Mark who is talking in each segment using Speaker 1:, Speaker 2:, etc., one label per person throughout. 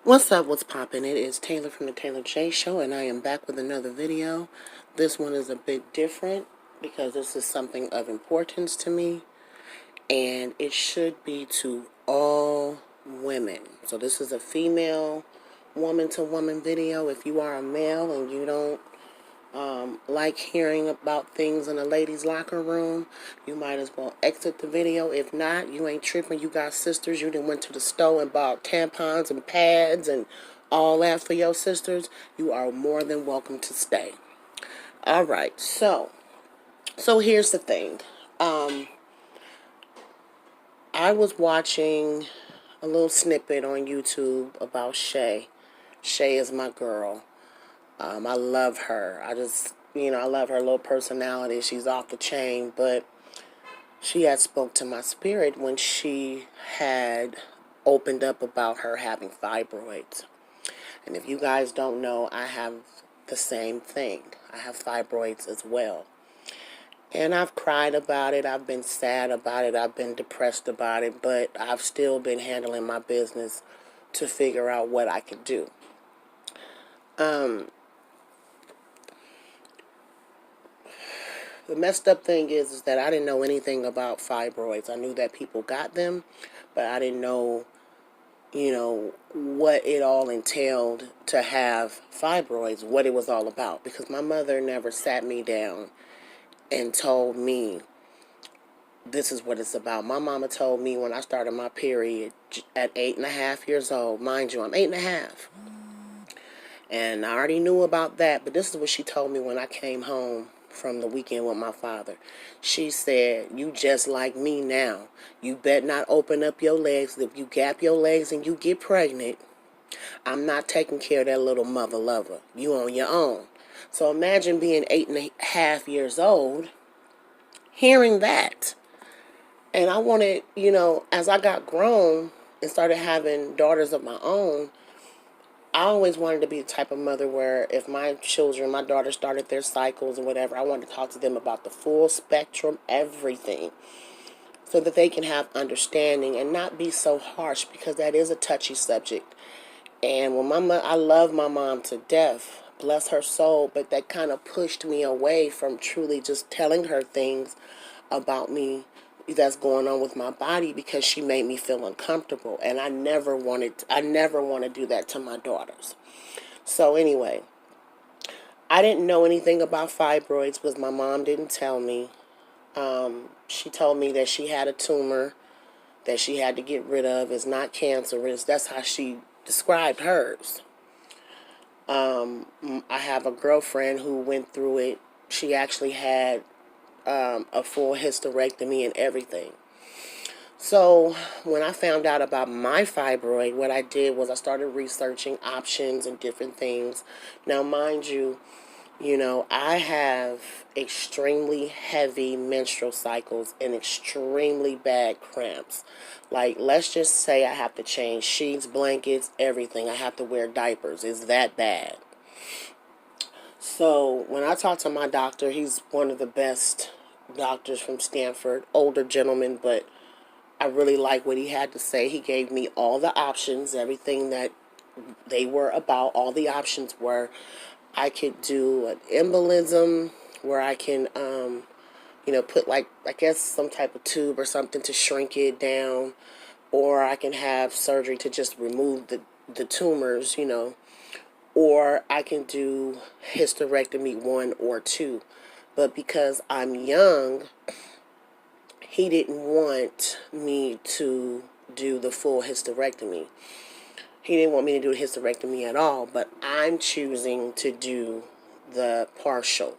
Speaker 1: What's up, what's poppin'? It is Taylor from the Taylor J Show, and I am back with another video. This one is a bit different because this is something of importance to me, and it should be to all women. So this is a female woman-to-woman video. If you are a male and you don't like hearing about things in a ladies' locker room, you might as well exit the video. If not, you ain't tripping. You got sisters. You done went to the store and bought tampons and pads and all that for your sisters. You are more than welcome to stay. All right, so here's the thing. I was watching a little snippet on YouTube about Shay. Shay is my girl. I love her. I love her little personality. She's off the chain, but she had spoke to my spirit when she had opened up about her having fibroids. And if you guys don't know, I have the same thing. I have fibroids as well. And I've cried about it. I've been sad about it. I've been depressed about it. But I've still been handling my business to figure out what I could do. The messed up thing is that I didn't know anything about fibroids. I knew that people got them, but I didn't know, what it all entailed to have fibroids, what it was all about. Because my mother never sat me down and told me this is what it's about. My mama told me when I started my period at 8.5 years old. Mind you, I'm 8.5. And I already knew about that, but this is what she told me when I came home from the weekend with my father. She said, "You just like me now. You bet not open up your legs. If you gap your legs and you get pregnant, I'm not taking care of that little mother lover. You on your own." So imagine being 8.5 years old, hearing that. And I wanted, as I got grown and started having daughters of my own, I always wanted to be the type of mother where if my daughters started their cycles or whatever, I wanted to talk to them about the full spectrum, everything, so that they can have understanding and not be so harsh, because that is a touchy subject. And I love my mom to death, bless her soul, but that kind of pushed me away from truly just telling her things about me that's going on with my body, because she made me feel uncomfortable, and I never want to do that to my daughters. So anyway, I didn't know anything about fibroids because my mom didn't tell me. She told me that she had a tumor that she had to get rid of. It's not cancerous. That's how she described hers. I have a girlfriend who went through it. She actually had a full hysterectomy and everything. So when I found out about my fibroid, what I did was I started researching options and different things. Now, mind you, I have extremely heavy menstrual cycles and extremely bad cramps. Like, let's just say I have to change sheets, blankets, everything. I have to wear diapers. It's that bad. So when I talked to my doctor, he's one of the best doctors from Stanford, older gentleman, but I really like what he had to say. He gave me all the options, everything that they were about. All the options were, I could do an embolism where I can, put some type of tube or something to shrink it down, or I can have surgery to just remove the tumors, or I can do hysterectomy 1 or 2. But because I'm young, he didn't want me to do the full hysterectomy. He didn't want me to do a hysterectomy at all, but I'm choosing to do the partial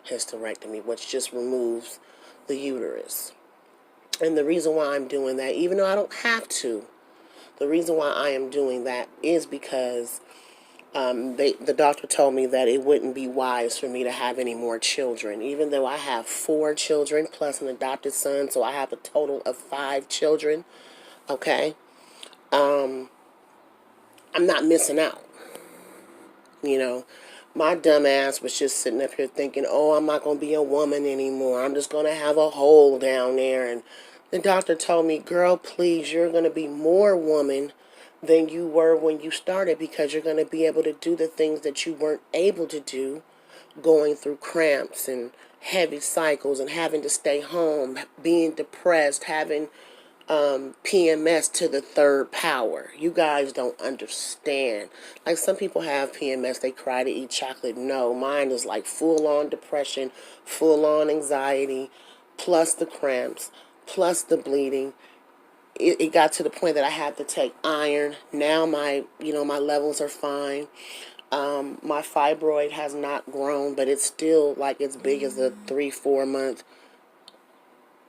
Speaker 1: hysterectomy, which just removes the uterus. And the reason why I'm doing that, even though I don't have to, the reason why I am doing that is because the doctor told me that it wouldn't be wise for me to have any more children, even though I have 4 children plus an adopted son, so I have a total of 5 children. Okay, I'm not missing out. My dumb ass was just sitting up here thinking, oh, I'm not going to be a woman anymore. I'm just going to have a hole down there. And the doctor told me, girl, please, you're going to be more woman than you were when you started, because you're going to be able to do the things that you weren't able to do, going through cramps and heavy cycles and having to stay home, being depressed, having PMS to the third power. You guys don't understand. Like, some people have PMS, they cry to eat chocolate. No, mine is like full on depression, full on anxiety, plus the cramps, plus the bleeding. It got to the point that I had to take iron. Now my levels are fine. My fibroid has not grown, but it's still like as big as a 3-4 month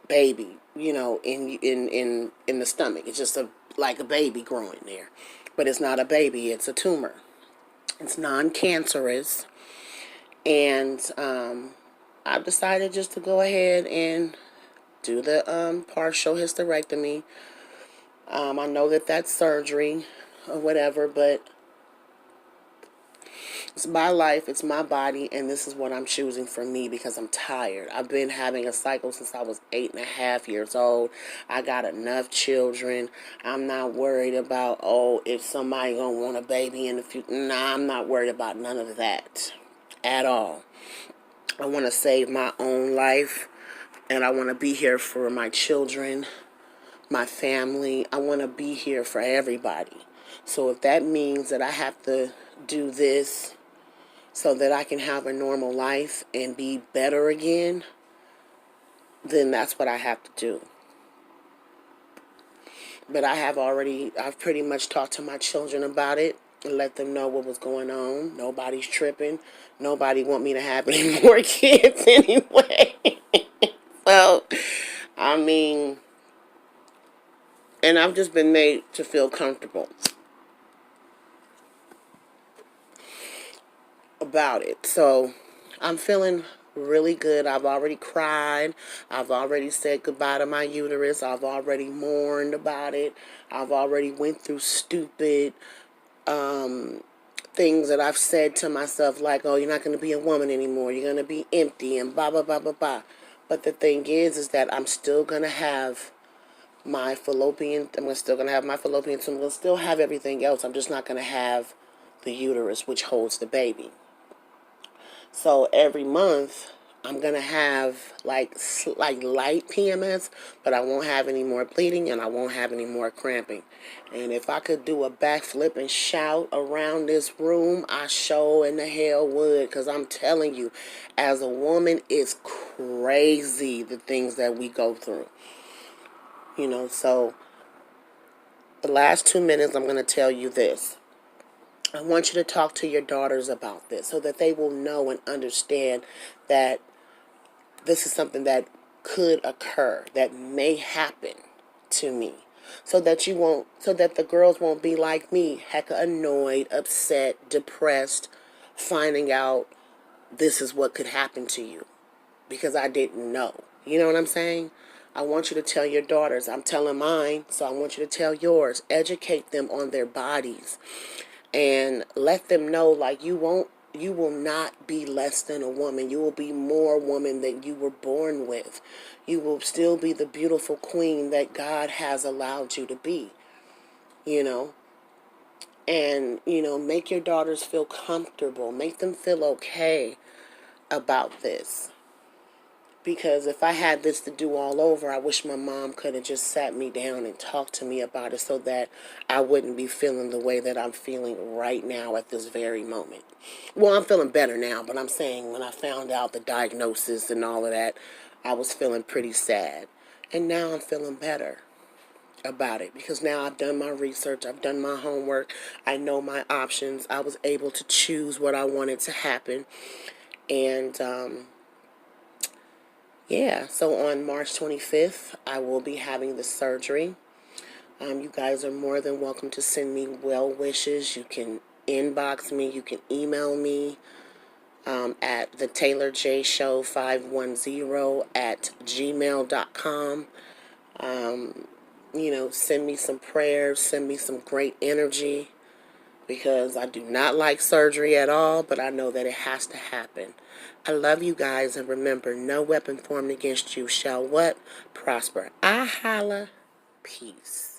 Speaker 1: baby, in the stomach. It's just like a baby growing there. But it's not a baby, it's a tumor. It's non-cancerous. And I've decided just to go ahead and do the partial hysterectomy. I know that that's surgery or whatever, but it's my life, it's my body, and this is what I'm choosing for me because I'm tired. I've been having a cycle since I was 8.5 years old. I got enough children. I'm not worried about, if somebody gonna want a baby in the future. Nah, I'm not worried about none of that at all. I want to save my own life, and I want to be here for my children, my family. I want to be here for everybody. So if that means that I have to do this so that I can have a normal life and be better again, then that's what I have to do. But I've pretty much talked to my children about it and let them know what was going on. Nobody's tripping. Nobody want me to have any more kids anyway. So, I mean, and I've just been made to feel comfortable about it. So I'm feeling really good. I've already cried. I've already said goodbye to my uterus. I've already mourned about it. I've already went through stupid things that I've said to myself, like, oh, you're not going to be a woman anymore. You're going to be empty and blah, blah, blah, blah, blah. But the thing is that I'm still going to have my fallopian, I'm still going to have my fallopian tube. I'm going to still have everything else. I'm just not going to have the uterus, which holds the baby. So every month, I'm going to have like light PMS, but I won't have any more bleeding and I won't have any more cramping. And if I could do a backflip and shout around this room, I sure in the hell would, because I'm telling you, as a woman, it's crazy the things that we go through. So the last 2 minutes, I'm going to tell you this. I want you to talk to your daughters about this so that they will know and understand that this is something that could occur, that may happen to me. So that the girls won't be like me, heck, annoyed, upset, depressed, finding out this is what could happen to you because I didn't know. You know what I'm saying? I want you to tell your daughters. I'm telling mine, so I want you to tell yours. Educate them on their bodies. And let them know, like, you will not be less than a woman. You will be more woman than you were born with. You will still be the beautiful queen that God has allowed you to be, And, make your daughters feel comfortable. Make them feel okay about this. Because if I had this to do all over, I wish my mom could have just sat me down and talked to me about it so that I wouldn't be feeling the way that I'm feeling right now at this very moment. Well, I'm feeling better now, but I'm saying when I found out the diagnosis and all of that, I was feeling pretty sad. And now I'm feeling better about it because now I've done my research, I've done my homework, I know my options. I was able to choose what I wanted to happen. And, yeah, so on March 25th, I will be having the surgery. You guys are more than welcome to send me well wishes. You can inbox me. You can email me at the Taylor J Show 510 at gmail.com. Send me some prayers. Send me some great energy because I do not like surgery at all, but I know that it has to happen. I love you guys, and remember, no weapon formed against you shall what? Prosper. I holla. Peace.